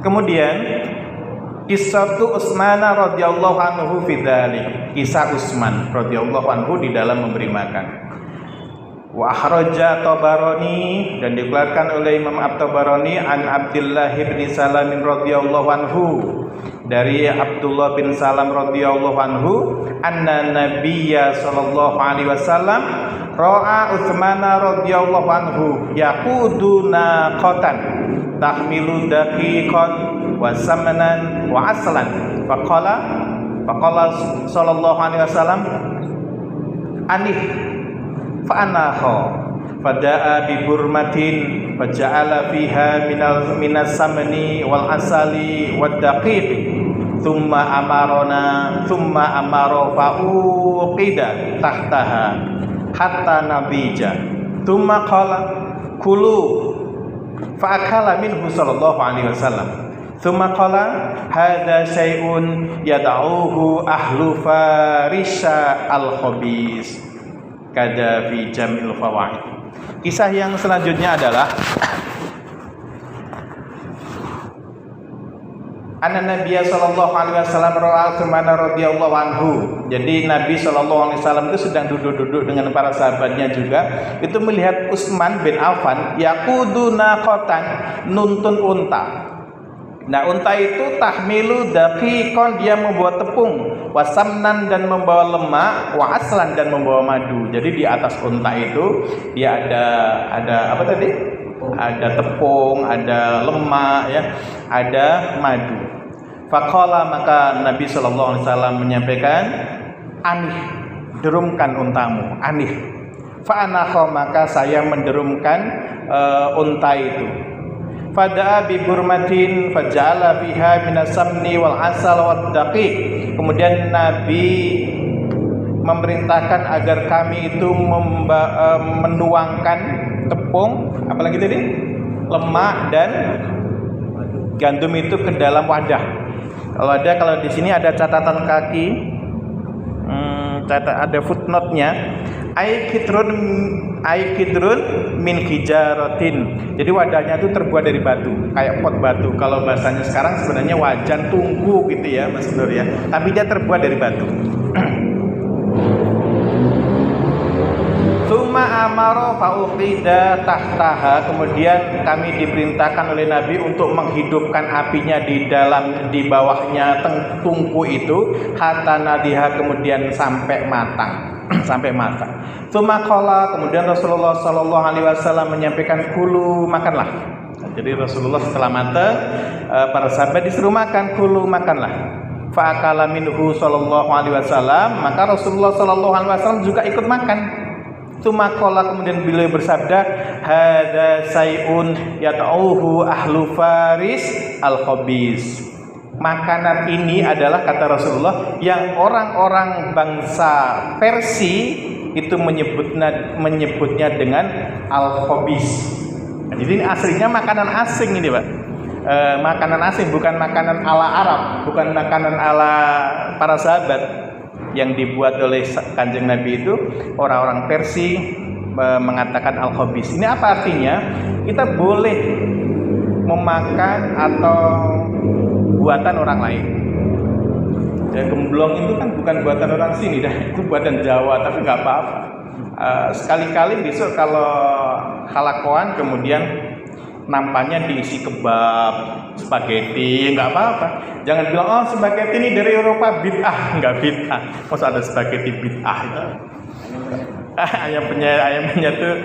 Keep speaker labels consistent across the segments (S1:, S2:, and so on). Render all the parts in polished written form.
S1: Kemudian kisah Utsman radhiyallahu anhu fi dzalik. Kisah Utsman radhiyallahu anhu di dalam memberi makan. Wa akhraja Tabarani, dan dikeluarkan oleh Imam At-Tabarani an Abdullah bin Salam radhiyallahu anhu, dari Abdullah bin Salam radhiyallahu anhu, anna Nabiyya sallallahu alaihi wasallam ra'a Utsman radhiyallahu anhu yaqudu naqatan tahmilu daqiqan wa samanan wa aslan faqala sallallahu alaihi wasallam anih fa'anaha fada'a bi burmatin faja'ala fiha minas samani wal asali wad daqiq thumma amara fa'uqida tahtaha hatta nabija thumma qala kulu fa'akala minhu sallallahu alaihi wasallam thumma qala hadza syai'un yad'uhu ahlu farisha al-khabis kada fi jamil fawaid. Kisah yang selanjutnya adalah anna Nabiya sallallahu alaihi wasallam ra'a Utsman radhiyallahu anhu. Jadi Nabi sallallahu alaihi wasallam itu sedang duduk-duduk dengan para sahabatnya juga, itu melihat Utsman bin Affan yaqudu naqatan, nuntun unta. Nah, unta itu tahmilu daqiqan, dia membawa tepung, wasamnan dan membawa lemak, wa aslan dan membawa madu. Jadi di atas unta itu dia ada apa tadi? Ada tepung, ada lemak, ya, ada madu. Faqala, maka Nabi sallallahu alaihi wasallam menyampaikan, anih, derumkan untamu, anih. Fa'anaha, maka saya menderumkan unta itu. Fada'a bi burmatin faja'ala fiha minas samni wal asal wad daqiq. Kemudian Nabi memerintahkan agar kami itu menuangkan tepung, apalagi tadi, lemak dan gandum itu ke dalam wadah. Kalau di sini ada catatan kaki, ada footnote-nya, aikidrun min hijaratin. Jadi wadahnya itu terbuat dari batu, kayak pot batu. Kalau bahasanya sekarang sebenarnya wajan tungku gitu ya, Mas Nur ya. Tapi dia terbuat dari batu. Tsumma amara fauqida tahtaha. Kemudian kami diperintahkan oleh Nabi untuk menghidupkan apinya di bawahnya tungku itu, hatta nadiha, kemudian sampai matang. Sampai matang. Tsumma qala, kemudian Rasulullah sallallahu alaihi wasallam menyampaikan, kulu, makanlah. Jadi Rasulullah setelah matang, para sahabat disuruh makan, kulu, makanlah. Fa akala minhu sallallahu alaihi wasallam, maka Rasulullah sallallahu alaihi wasallam juga ikut makan. Tsumma qala, kemudian beliau bersabda, hadza sayun yat'uhu ahlu faris al-khabis. Makanan ini adalah, kata Rasulullah, yang orang-orang bangsa Persia itu menyebutnya dengan al-khabis. Nah, jadi ini aslinya makanan asing ini, Pak. Makanan asing, bukan makanan ala Arab, bukan makanan ala para sahabat yang dibuat oleh Kanjeng Nabi itu. Orang-orang Persia mengatakan al-khabis. Ini apa artinya? Kita boleh memakan atau buatan orang lain. Ya, gemblong itu kan bukan buatan orang sini dah, itu buatan Jawa, tapi nggak apa-apa. Sekali-kali besok kalau halakoan kemudian nampaknya diisi kebab, spaghetti, nggak apa-apa. Jangan bilang, oh spaghetti ini dari Eropa, bid'ah. Nggak bid'ah. Masa ada spaghetti bid'ah itu? Ayamnya tuh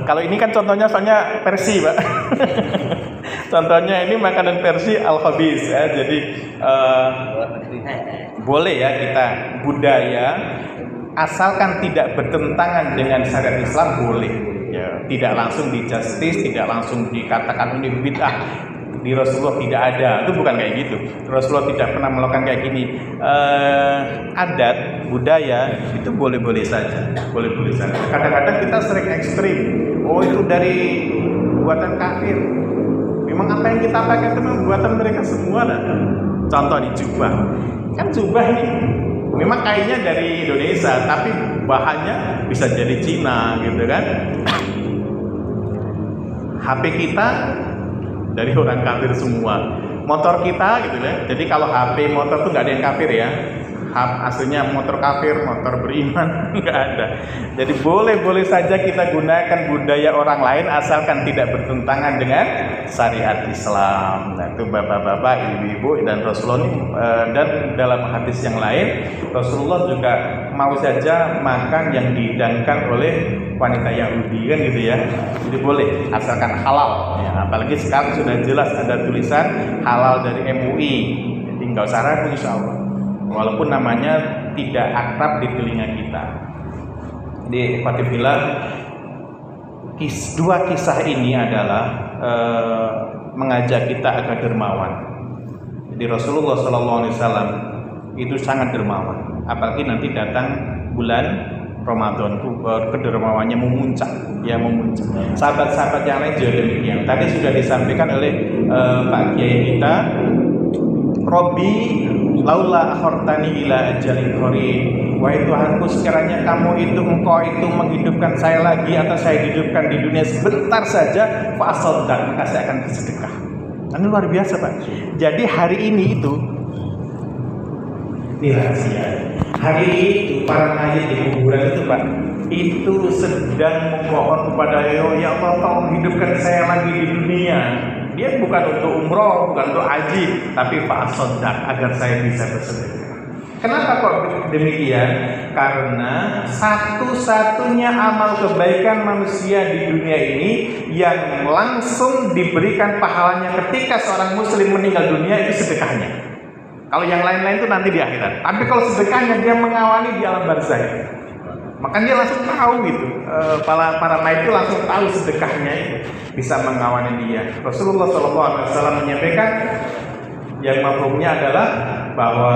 S1: kalau ini kan contohnya soalnya Persi, Pak. Contohnya ini makanan Persi al-khabis ya. Jadi boleh ya kita budaya, asalkan tidak bertentangan dengan syariat Islam, boleh ya. Tidak langsung di-justice, tidak langsung dikatakan ini bid'ah. Di Rasulullah tidak ada, itu bukan kayak gitu. Rasulullah tidak pernah melakukan kayak gini. Adat, budaya itu boleh-boleh saja, boleh-boleh saja. Kadang-kadang kita sering ekstrim. Oh, itu dari buatan kafir. Memang apa yang kita pakai itu memang buatan mereka semua. Contoh di jubah, kan jubah ini memang kainnya dari Indonesia, tapi bahannya bisa jadi Cina, gitu kan? HP kita dari orang kafir semua. Motor kita gitu ya. Jadi kalau HP motor tuh nggak ada yang kafir ya. Aslinya motor kafir, motor beriman, nggak ada. Jadi boleh-boleh saja kita gunakan budaya orang lain asalkan tidak bertentangan dengan syariat Islam. Nah itu bapak-bapak, ibu-ibu dan Rasulullah dan dalam hadis yang lain Rasulullah juga mau saja makan yang dihidangkan oleh wanita Yahudi kan gitu ya. Jadi boleh asalkan halal. Ya, apalagi sekarang sudah jelas ada tulisan halal dari MUI. Jadi nggak usah ragu insya Allah. Walaupun namanya tidak akrab di telinga kita. Di Fatifillah, dua kisah ini adalah mengajak kita agar dermawan. Jadi Rasulullah SAW itu sangat dermawan. Apalagi nanti datang bulan Ramadan itu kedermawannya memuncak, ya memuncak. Sahabat-sahabat yang lain juga demikian. Tadi sudah disampaikan oleh Pak Kiai kita, Robbi laula akhartani ila ajalin qarib. Wahai Tuhanku, sekiranya engkau itu menghidupkan saya lagi atau saya hidupkan di dunia sebentar saja, fa asaddaq, maka saya akan bersedekah. Ini luar biasa, Pak. Jadi hari ini itu rahasia. Hari ini itu para mayit di kuburan itu, Pak, itu sedang memohon kepada ya Allah, tolong hidupkan saya lagi di dunia. Dia bukan untuk umroh, bukan untuk haji, tapi fa'asodak agar saya bisa bersedekah. Kenapa kok demikian? Karena satu-satunya amal kebaikan manusia di dunia ini yang langsung diberikan pahalanya ketika seorang muslim meninggal dunia itu sedekahnya. Kalau yang lain-lain itu nanti di akhirat. Tapi kalau sedekahnya dia mengawali di alam barzakh. Makanya dia langsung tahu gitu. Para mayit itu langsung tahu sedekahnya itu bisa mengawani dia. Rasulullah SAW menyampaikan yang mafhumnya adalah bahwa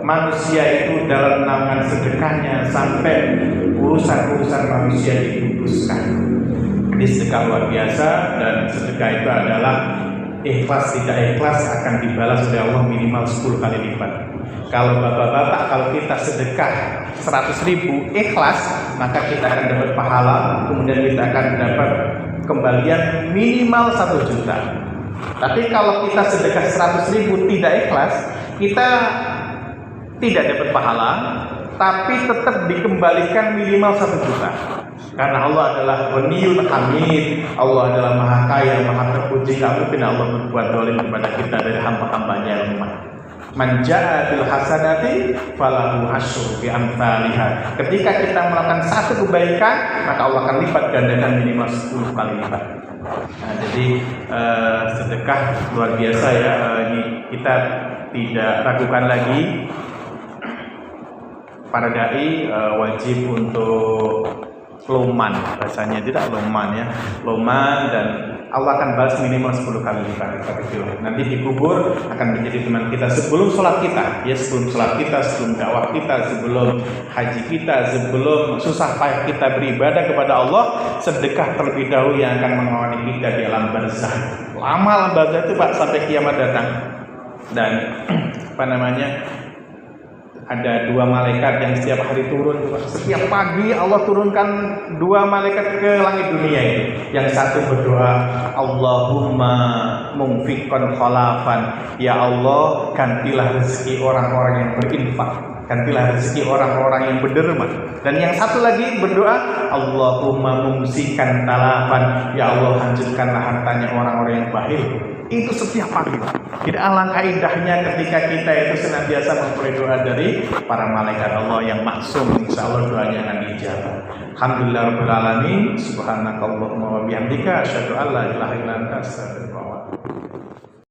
S1: manusia itu dalam naungan sedekahnya sampai urusan-urusan manusia diputuskan. Ini sedekah luar biasa, dan sedekah itu adalah ikhlas tidak ikhlas akan dibalas oleh Allah minimal 10 kali lipat. Kalau bapak-bapak, kalau kita sedekah 100.000 ikhlas, maka kita akan dapat pahala, kemudian kita akan dapat kembalian minimal 1 juta. Tapi kalau kita sedekah 100.000 tidak ikhlas, kita tidak dapat pahala, tapi tetap dikembalikan minimal 1 juta. Karena Allah adalah Ghaniyun Hamid, Allah adalah Maha Kaya, Maha Terpuji. Tidak mungkin Allah berbuat zalim kepada kita dari hamba-hambanya yang lemah. Man jaa bil hasanati falahu asyru bi amsalihha. Ketika kita melakukan satu kebaikan, maka Allah akan lipat gandakan minimal 10 kali lipat. Nah, jadi sedekah luar biasa ya. Ini kita tidak ragukan lagi. Para dai wajib untuk loman, bahasanya tidak loman ya, loman, dan Allah akan balas minimal 10 kali lipat. Nanti dikubur akan menjadi teman kita sebelum sholat kita, ya sebelum sholat kita, sebelum dakwah kita, sebelum haji kita, sebelum susah payah kita beribadah kepada Allah, sedekah terlebih dahulu yang akan mengawani kita di alam barzakh. Lama alam barzakh itu Pak, sampai kiamat datang. Dan apa namanya? Ada 2 malaikat yang setiap hari turun. Setiap pagi Allah turunkan 2 malaikat ke langit dunia ini. Yang satu berdoa, Allahumma mumfikon khalafan. Ya Allah, gantilah rezeki orang-orang yang berinfak, gantilah rezeki orang-orang yang berderma. Dan yang satu lagi berdoa, Allahumma mumsikan talafan. Ya Allah, hancurkanlah hartanya orang-orang yang bakhil. Itu setiap pagi. Tidak alangkah indahnya ketika kita itu senantiasa memperoleh doa dari para malaikat Allah yang maksum. Insya Allah doanya akan dijawab. Alhamdulillahirabbil alamin. Subhanakallahumma wa bihamdika asyhadu an la ilaha illa anta astaghfiruka wa atubu ilaik.